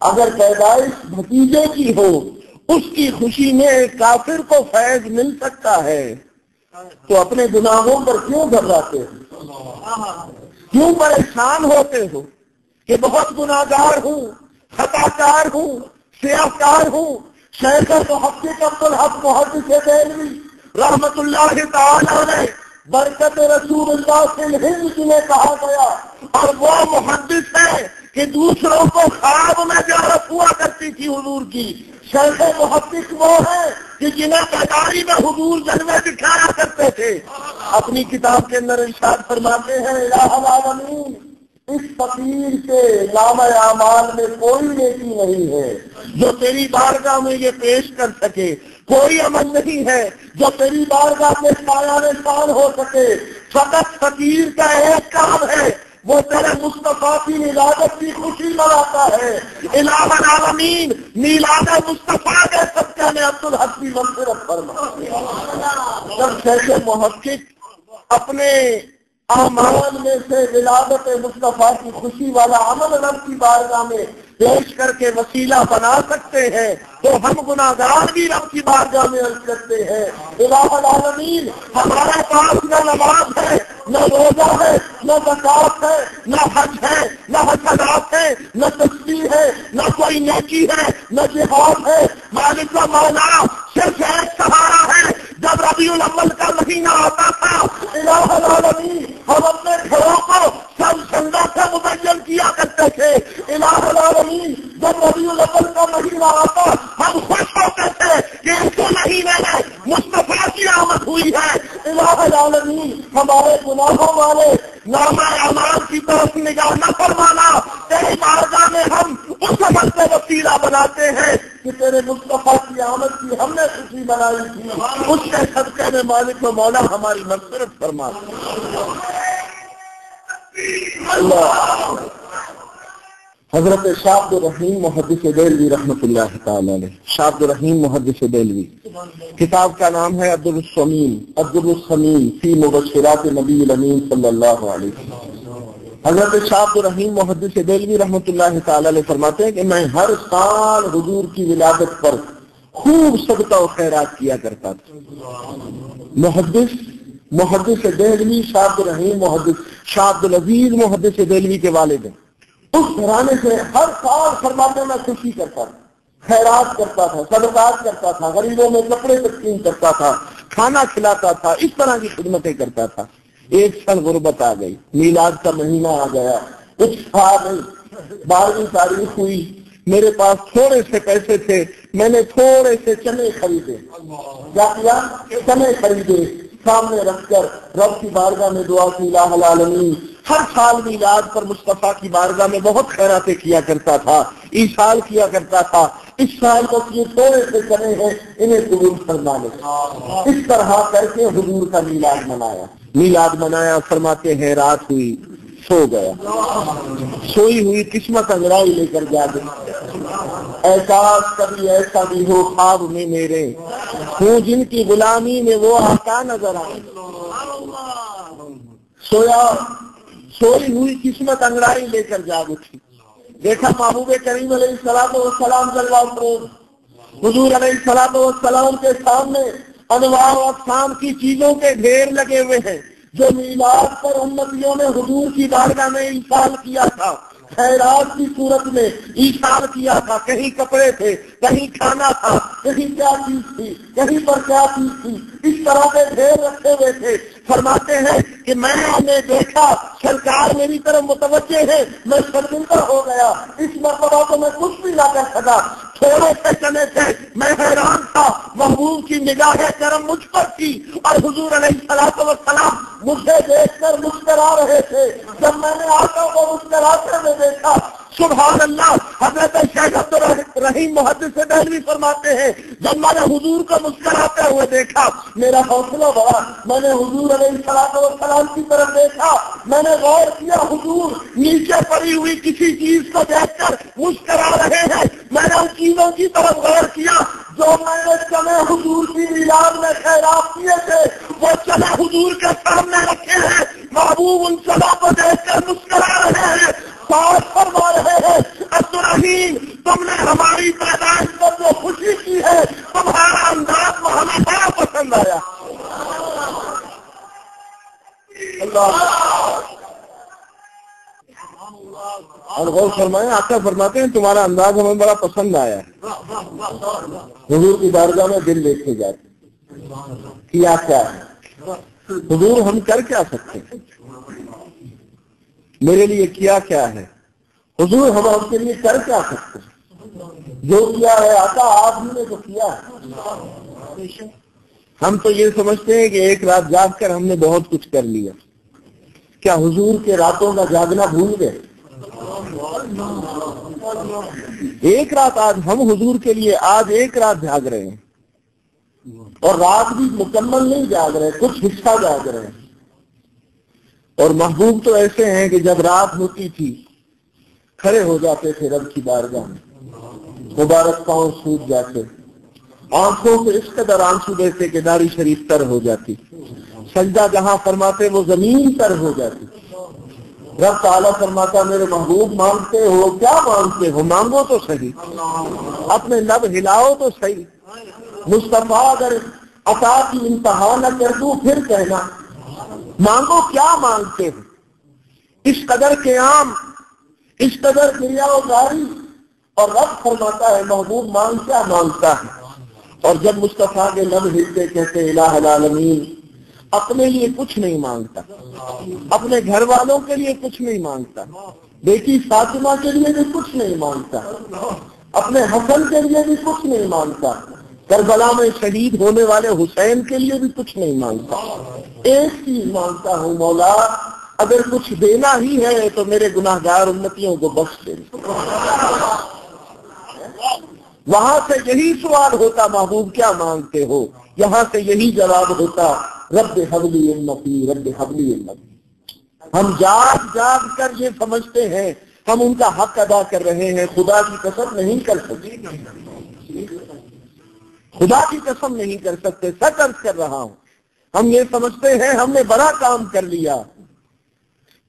اگر پیدائش بھتیجے کی ہو اس کی خوشی میں ایک کافر کو فیض مل سکتا ہے تو اپنے گناہوں پر کیوں گھبراتے ہو؟ کیوں پریشان ہوتے ہو کہ بہت گناہگار ہوں، خطا کار ہوں، سیاہ کار ہوں؟ شیخ محقق عبدالحق محدث دہلوی رحمت اللہ تعالی علیہ برکت رسول اللہ سے الہند جنہیں کہا گیا، اور وہ محدث ہے کہ دوسروں کو خواب میں زیارت ہوا کرتی تھی حضور کی۔ شیخ محقق وہ ہے کہ جنہیں بیداری میں حضور جلوے دکھایا کرتے تھے۔ اپنی کتاب کے اندر ارشاد فرماتے ہیں الہ العالمین اس فقیر کے نام اعمال میں کوئی نیکی نہیں ہے جو تیری بارگاہ میں یہ پیش کر سکے، کوئی عمل نہیں ہے جو تیری بارگاہ میں شایان شان ہو سکے، فقط فقیر کا ایک کام ہے، وہ تیرے مصطفیٰ کی ولادت کی خوشی مناتا ہے۔ الہ العالمین میلاد مصطفیٰ کے صدقے میں عبدالحق کی مغفرت فرما۔ جب شیخ محقق اپنے اعمال میں سے ولادت مصطفیٰ کی خوشی والا عمل رب کی بارگاہ میں پیش کر کے وسیلہ بنا سکتے ہیں تو ہم گناہگار بھی رب کی بارگاہ میں عرض کرتے ہیں الہ العالمین ہمارے پاس نہ نماز ہے، نہ روزہ ہے، نہ زکات ہے، نہ حج ہے، نہ حسنات ہے، نہ تسبیح ہے، نہ کوئی نیکی ہے، نہ جہاد ہے۔ مالک و مولا صرف ایک سہارا ہے۔ جب ربیع الاول کا مہینہ آتا تھا الہ العالمین ہم اپنے گھروں کو سب سنگا سے مزین کیا کرتے تھے۔ الہ العالمین جب ربیع الاول کا مہینہ آتا ہم خوش ہوتے تھے کہ اس مہینے میں مصطفیٰ کی آمد ہوئی ہے۔ الہ العالمین ہمارے گناہوں والے نام اعمال کی طرف نگاہ نہ فرمانا، تیری بارگاہ میں ہم اس عمل سے وسیلہ بناتے ہیں کہ تیرے مصطفیٰ کی آمد کی ہم نے خوشی بنائی تھی، اس کے صدقے میں مالک و مولا ہماری مغفرت فرما۔ اللہ حضرت شاہ عبد الرحیم محدث دہلوی رحمۃ اللہ تعالی علیہ، شاہ عبد الرحیم محدث دہلوی، کتاب کا نام ہے عبد السمین فی مبشرات نبی الامین صلی اللہ علیہ وسلم۔ حضرت شاہ عبد الرحیم محدث دہلوی رحمۃ اللہ تعالی علیہ فرماتے ہیں کہ میں ہر سال حضور کی ولادت پر خوب صدقہ و خیرات کیا کرتا تھا۔ محدث دہلوی شاہ عبد الرحیم محدث شاہ عبد العزیز محدث دہلوی کے والد ہیں۔ اس گھرانے سے ہر سال فرماتے میں خوشی کرتا تھا، خیرات کرتا تھا، صدقات کرتا تھا، غریبوں میں کپڑے تقسیم کرتا تھا، کھانا کھلاتا تھا، اس طرح کی خدمتیں کرتا تھا۔ ایک سال غربت آ گئی، میلاد کا مہینہ آ گیا، کچھ تھا نہیں، 12ویں تاریخ ہوئی، میرے پاس تھوڑے سے پیسے تھے، میں نے تھوڑے سے چنے خریدے۔ کیا کیا؟ چنے خریدے، سامنے رکھ کر رب کی بارگاہ میں دعا کی الہ العالمین ہر سال میلاد پر مصطفیٰ کی بارگاہ میں بہت خیراتیں کیا کرتا تھا، ایصال کیا کرتا تھا۔ اس سال کو یہ تھوڑے سے چنے ہیں، انہیں قبول فرما لے۔ اس طرح کر کے حضور کا میلاد منایا۔ فرماتے ہیں رات ہوئی، سو گیا، سوئی ہوئی قسمت انگڑائی لے کر جاگے۔ اے کاش کبھی ایسا بھی ہو خواب میں میرے ہوں جن کی غلامی میں وہ آقا نظر آئے۔ سوئی ہوئی قسمت انگڑائی لے کر جاگ اٹھی، دیکھا محبوب کریم علیہ الصلوۃ والسلام جلوہ افروز حضور علیہ الصلوۃ والسلام کے سامنے انواع و اقسام کی چیزوں کے ڈھیر لگے ہوئے ہیں جو میلاد پر امتیوں نے حضور کی بارگاہ میں ایصال کیا تھا، خیرات کی صورت میں ایصال کیا تھا۔ کہیں کپڑے تھے، کہیں کھانا تھا، کہیں کیا چیز تھی، کہیں پر کیا چیز تھی، اس طرح کے ڈھیر رکھے ہوئے تھے۔ فرماتے ہیں کہ میں نے دیکھا سرکار میری طرف متوجہ ہے، میں شرمندہ ہو گیا، اس مرتبہ تو میں کچھ بھی نہ کر سکا، تھوڑے سے چنے تھے، میں حیران تھا۔ محبوب کی نگاہ کرم مجھ پر تھی اور حضور علیہ الصلوۃ والسلام مجھے دیکھ کر مسکرا رہے تھے۔ جب میں نے آقا کو مسکراتے ہوئے دیکھا، سبحان اللہ، حضرت شیخ عبد الرحیم محدث دہلوی فرماتے ہیں جب میں نے حضور کو مسکراتے ہوئے دیکھا میرا حوصلہ بڑھا، میں نے حضور علیہ الصلوۃ والسلام کی طرف دیکھا، میں نے غور کیا حضور نیچے پڑی ہوئی کسی چیز کو دیکھ کر مسکرا رہے ہیں۔ میں نے ان چیزوں کی طرف غور کیا جو میں نے چنے حضور کی میلاد میں خیرات کیے تھے، وہ چنے حضور کے سامنے رکھے ہیں۔ محبوب ان چنوں کو دیکھ کر مسکرا رہے ہیں، فرما رہے ہیں عبد الرحیم تم نے ہماری پیدائش پر جو خوشی کی ہے تمہارا انداز وہ ہمیں بڑا پسند آیا. اللہ اور غور فرمائیں، آقا فرماتے ہیں تمہارا انداز ہمیں بڑا پسند آیا ہے. حضور کی بارگاہ میں دل دیکھے جاتے کیا کیا ہے. حضور ہم کر کیا سکتے ہیں، میرے لیے کیا کیا ہے. حضور ہم آپ کے لیے کر کیا سکتے ہیں، جو کیا ہے آقا آپ ہی نے تو کیا ہے. ہم تو یہ سمجھتے ہیں کہ ایک رات جاگ کر ہم نے بہت کچھ کر لیا. کیا حضور کے راتوں کا جاگنا بھول گئے؟ ایک رات آج ہم حضور کے لیے آج ایک رات جاگ رہے ہیں، اور رات بھی مکمل نہیں جاگ رہے، کچھ حصہ جاگ رہے ہیں. اور محبوب تو ایسے ہیں کہ جب رات ہوتی تھی کھڑے ہو جاتے تھے رب کی بارگاہ میں، مبارک پاؤں سوج جاتے، آنکھوں سے اس قدر آنسو دیتے کہ داڑھی شریف تر ہو جاتی، سجدہ جہاں فرماتے وہ زمین تر ہو جاتی. رب تعالیٰ فرماتا میرے محبوب مانگتے ہو کیا مانگتے ہو، مانگو تو صحیح، اپنے لب ہلاؤ تو صحیح. مصطفیٰ اگر عطا کی انتہا نہ کر دوں پھر کہنا مانگو کیا مانگتے ہو. اس قدر قیام، اس قدر کریا و داری، اور رب فرماتا ہے محبوب مانگ کیا مانگتا ہے. اور جب مصطفیٰ کے لب ہلتے کہتے الہ العالمین، اپنے لیے کچھ نہیں مانگتا، اپنے گھر والوں کے لیے کچھ نہیں مانگتا، بیٹی فاطمہ کے لیے بھی کچھ نہیں مانگتا، اپنے حسن کے لیے بھی کچھ نہیں مانگتا، کربلا میں شہید ہونے والے حسین کے لیے بھی کچھ نہیں مانگتا. ایک چیز مانگتا ہوں مولا، اگر کچھ دینا ہی ہے تو میرے گناہگار امتیوں کو بخش دے. وہاں سے یہی سوال ہوتا محبوب کیا مانگتے ہو، یہاں سے یہی جواب ہوتا رب حبلی امتی، رب حبلی امتی. ہم جاگ جاگ کر یہ سمجھتے ہیں ہم ان کا حق ادا کر رہے ہیں، خدا کی قسم نہیں کر سکتے، خدا کی قسم نہیں کر سکتے. سچ عرض کر رہا ہوں، ہم یہ سمجھتے ہیں ہم نے بڑا کام کر لیا،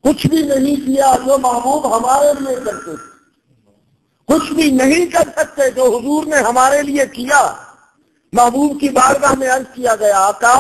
کچھ بھی نہیں کیا جو محبوب ہمارے لیے کرتے تھے، کچھ بھی نہیں کر سکتے جو حضور نے ہمارے لیے کیا. محبوب کی بارگاہ میں عرض کیا گیا آقا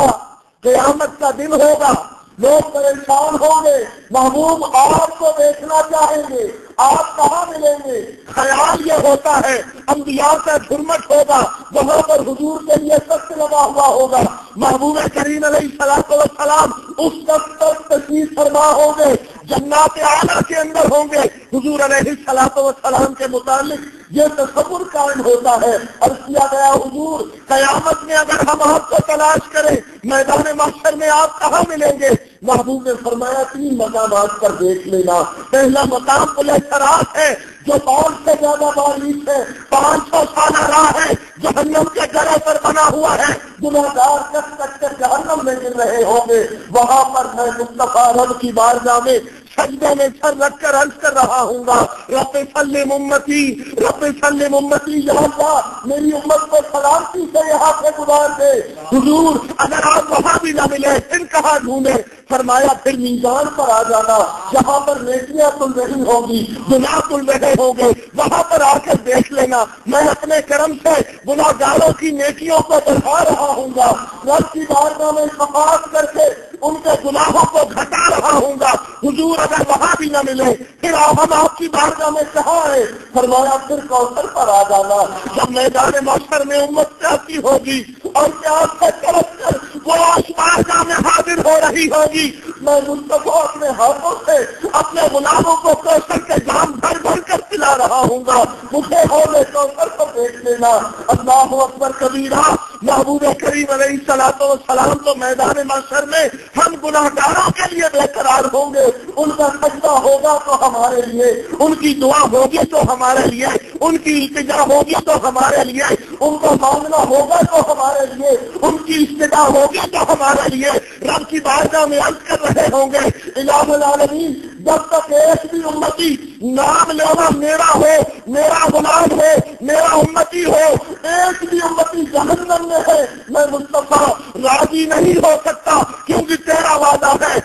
قیامت کا دن ہوگا، لوگ پریشان ہوں گے، محبوب آپ کو دیکھنا چاہیں گے، آپ کہاں ملیں گے. خیال یہ ہوتا ہے انبیاء کا جھرمٹ ہوگا، وہاں پر حضور کے لیے سخت لگا ہوا ہوگا. محبوب کریم علیہ السلام اس وقت تک تشریف فرما ہوں گے، جنات اعلیٰ کے اندر ہوں گے. حضور علیہ السلام کے متعلق یہ تصور قائم ہوتا ہے. عرض کیا گیا حضور قیامت میں اگر ہم آپ کو تلاش کریں میدان محشر میں آپ کہاں ملیں گے. محبوب نے فرمایا 3 مقامات پر دیکھ لینا. پہلا مقام پلیسرات ہے جو 5 سے زیادہ باریک ہے، 500 سالہ راہ ہے، جہنم کے گڑھے پر بنا ہوا ہے، گناہگار کٹ کٹ کر جہنم میں گر رہے ہوں گے. وہاں پر میں مصطفیٰ رب کی بارگاہ میں سجدے میں سر رکھ کر عرض کر رہا ہوں گا رب سلم امتی، رب سلم امتی، یا اللہ میری امت کو سلامتی سے یہاں سے گزار دے. حضور اگر آپ وہاں بھی نہ ملے پھر کہاں ڈھونڈے. فرمایا پھر میزان پر آ جانا، جہاں پر نیکیاں تل رہی ہوگی، گناہ تل رہے ہوں گے، وہاں پر آ کر دیکھ لینا میں اپنے کرم سے گناہگاروں کی نیکیوں کو بڑھا رہا ہوں گا، رب کی بارگاہ میں شفاعت کر کے ان کے گناہوں کو گھٹا رہا ہوں گا. حضور اگر وہاں بھی نہ ملے پھر ہم آپ کی بارگاہ میں کہاں ہے. فرمایا پھر کوثر پر آ جانا. جب میدان محشر میں امت چاہتی ہوگی اور پیاس سے ترس کر وہ بارگاہ میں حاضر ہو رہی ہوگی، میں مصطفیٰ اپنے ہاتھوں سے اپنے غلاموں کو کوثر کے جام بھر بھر کر پلا رہا ہوں گا. مجھے ہونے کوثر کو دیکھ لینا. اللہ اکبر کبیرہ. محبوب کریم علیہ السلام تو میدان محشر میں ہم گناہگاروں کے لیے بے قرار ہوں گے. ان کا سجدہ ہوگا تو ہمارے لیے، ان کی دعا ہوگی تو ہمارے لیے، ان کی التجا ہوگی تو ہمارے لیے، ان کو مانگنا ہوگا تو ہمارے لیے، ان کی استدا ہوگی تو ہمارے لیے. رب کی بارگاہ میں عرض کر رہے ہوں گے الہ العالمین جب تک ایک بھی امتی نام لینا میرا ہو، میرا غلام ہو، میرا امتی ہو، ایک بھی امتی جہنم میں ہے، میں مصطفیٰ راضی نہیں ہو سکتا. کیونکہ تیرا وعدہ ہے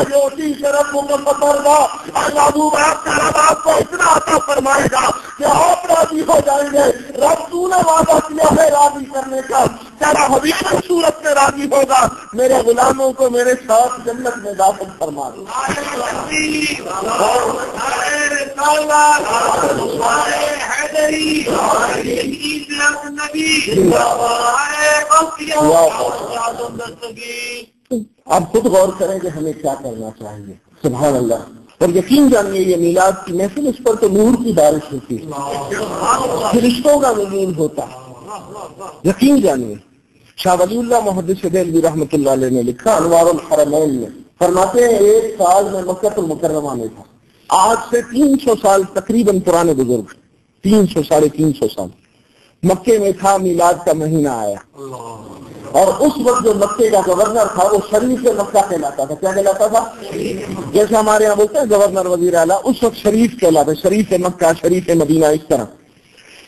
روٹی شرف محبوب آپ کا رب آپ کو اتنا عطا فرمائے گا کہ آپ ہو جائیں گے. رب تو نے وعدہ کیا ہے راضی کرنے کا, تیرا حبیب صورت میں راضی ہوگا, میرے غلاموں کو میرے ساتھ جنت میں داخل فرما دو. آپ خود غور کریں کہ ہمیں کیا کرنا چاہیے. سبحان اللہ. اور یقین جانیے یہ میلاد کی محفل, اس پر تو نور کی بارش ہوتی ہے, فرشتوں کا نزول ہوتا ہے. یقین جانیے شاہ ولی اللہ محدث دہلوی رحمۃ اللہ علیہ نے لکھا انوار الحرمین میں, فرماتے ہیں ایک سال میں مکہ المکرمہ میں تھا. آج سے 300 سال تقریباً پرانے بزرگ, 300 ساڑھے 300 سال مکے میں تھا. میلاد کا مہینہ آیا اور اس وقت جو مکے کا گورنر تھا وہ شریف مکہ کہلاتا تھا. کیا کہلاتا تھا؟ جیسے ہمارے یہاں بولتے ہیں گورنر وزیر اعلیٰ, اس وقت شریف کہلاتا, شریف مکہ, شریف مدینہ, اس طرح.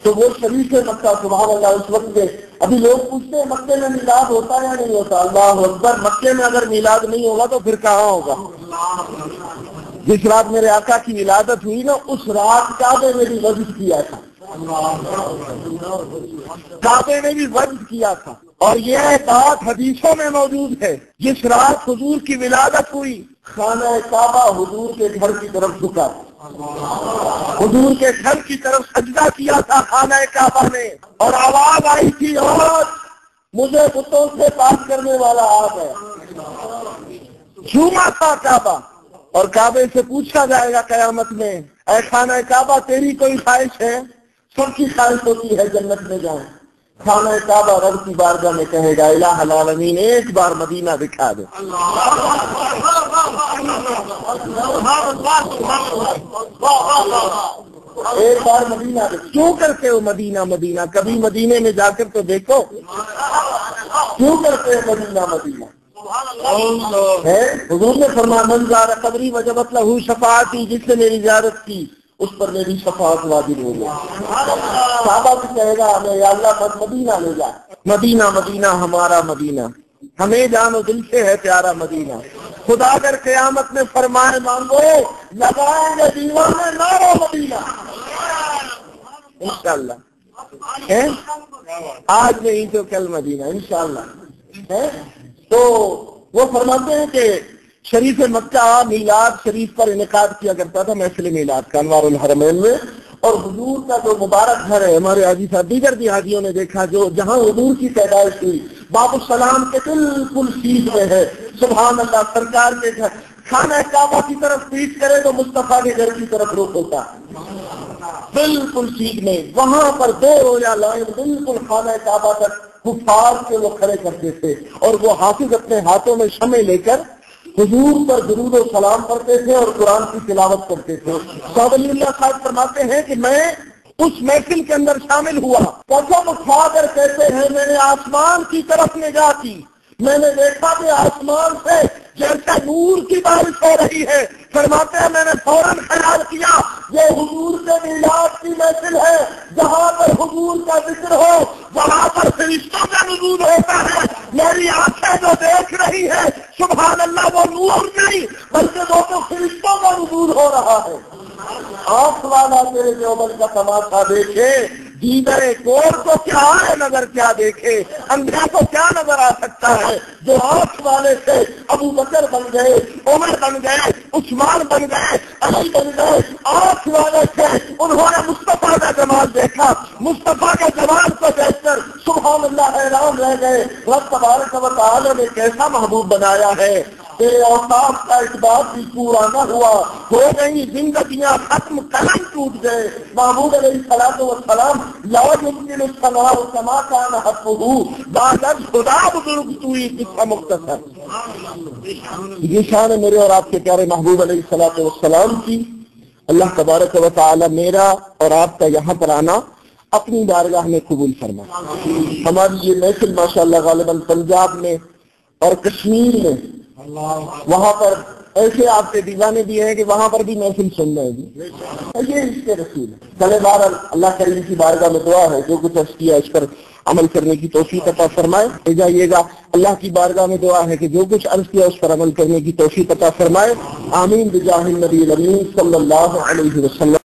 تو وہ شریف مکہ سبحان اللہ اس وقت کے. ابھی لوگ پوچھتے ہیں مکے میں میلاد ہوتا ہے یا نہیں ہوتا. اللہ اکبر, مکے میں اگر میلاد نہیں ہوگا تو پھر کہاں ہوگا؟ جس رات میرے آقا کی ولادت ہوئی نا, اس رات کعبے میں بھی وضع کیا تھا, کعبے نے بھی وضع کیا تھا. اور یہ بات حدیثوں میں موجود ہے, جس رات حضور کی ولادت ہوئی خانہ کعبہ حضور کے گھر کی طرف جھکا, حضور کے گھر کی طرف سجدہ کیا تھا خانہ کعبہ نے, اور آواز آئی تھی اور مجھے بتوں سے بات کرنے والا آ گیا. جھوما تھا کعبہ, اور کعبے سے پوچھا جائے گا قیامت میں, اے خانہ کعبہ تیری کوئی خواہش ہے؟ سب کی خواہش ہوتی ہے جنت میں جائیں. خانہ کعبہ رب کی بارگاہ میں کہے گا الہ العالمین ایک بار مدینہ دکھا دے. ایک بار مدینہ دے. کیوں کرتے ہو مدینہ مدینہ؟ کبھی مدینے میں جا کر تو دیکھو. کیوں کرتے ہو مدینہ مدینہ؟ حضور نے فرمایا من زار قبری وجبت لہ شفاعتی, جس نے میری زیارت کی اس پر میری شفاعت واجب ہو گئی. صحابہ بھی کہے گا ہمیں یا اللہ بس مدینہ لے جا. مدینہ مدینہ ہمارا مدینہ, ہمیں جانو دل سے ہے پیارا مدینہ. خدا اگر قیامت میں فرمائے مانگو لگائیں گے دیوانے نارا مدینہ انشاءاللہ. آج نہیں تو کل مدینہ انشاءاللہ. تو وہ فرماتے ہیں کہ شریف مکہ میلاد شریف پر انعقاد کیا کرتا تھا محفل میلاد کا انوار الحرمین میں. اور حضور کا جو مبارک گھر ہے, ہمارے حاجی صاحب دیگر بھی حاجیوں نے دیکھا, جو جہاں حضور کی پیدائش ہوئی باب السلام کے بالکل سیدھ میں ہے. سبحان اللہ. سرکار کے گھر خانہ کعبہ کی طرف پیٹ کرے تو مصطفیٰ کے گھر کی طرف رخ ہوتا بالکل سیدھ میں. وہاں پر 2 روزہ لائن بالکل خانہ کعبہ تک کفار کے وہ کھڑے کرتے تھے, اور وہ حافظ اپنے ہاتھوں میں شمع لے کر حضور پر درود و سلام کرتے تھے اور قرآن کی تلاوت کرتے تھے. شاہ ولی اللہ صاحب فرماتے ہیں کہ میں اس محفل کے اندر شامل ہوا, قسم کھا کر کہتے ہیں میں نے آسمان کی طرف نگاہ کی, میں نے دیکھا کہ آسمان سے جیسے نور کی بارش ہو رہی ہے. فرماتے ہیں میں نے فوراً خیال کیا یہ حضور کے میلاد کی محفل ہے, جہاں پر حضور کا ذکر ہو وہاں پر فرشتوں کا نزول ہوتا ہے. میری آنکھیں جو دیکھ رہی ہے سبحان اللہ وہ نور نہیں بلکہ وہ تو فرشتوں کا نزول ہو رہا ہے. آنکھ والا تیرے دیوبند کا تماشا دیکھے, دیگر کور کو کیا ہے نظر کیا دیکھے, اندھا کو کیا نظر آ سکتا ہے. جو آنکھ والے تھے ابو بکر بن گئے, عمر بن گئے, عثمان بن گئے, علی بن گئے. آنکھ والے تھے انہوں نے مصطفیٰ کا جمال دیکھا, مصطفیٰ کا جمال کو دیکھ کر سبحان اللہ حیران رہ گئے. رب تبارک و تعالی نے کیسا محبوب بنایا ہے. تیرے اوصاف کا اس بات بھی پورا نہ ہوا, ہو گئی زندگیاں ختم, قلم ٹوٹ گئے. محمود علیہ الصلوۃ والسلام لا يمكن السماء كما كان حقه بعد خدا بزرگ توئی قصہ مختصر. یہ شان ہے میرے اور آپ کے پیارے محبوب علیہ الصلوۃ والسلام کی. اللہ تبارک و تعالی میرا اور آپ کا یہاں پر آنا اپنی بارگاہ میں قبول فرما. ہماری یہ محفل ماشاءاللہ غالباً پنجاب میں اور کشمیر میں وہاں پر ایسے آپ کے دیوانے بھی ہیں کہ وہاں پر بھی محفل سن رہے ہیں. یہ اس کے رسول ہے. چلے بار اللہ کریم کی بارگاہ میں دعا ہے جو کچھ عرض کیا اس پر عمل کرنے کی توفیق عطا فرمائے. لے جائیے گا. اللہ کی بارگاہ میں دعا ہے کہ جو کچھ عرض کیا اس پر عمل کرنے کی توفیق عطا فرمائے. آمین بجاہ النبی الامین صلی اللہ علیہ وسلم.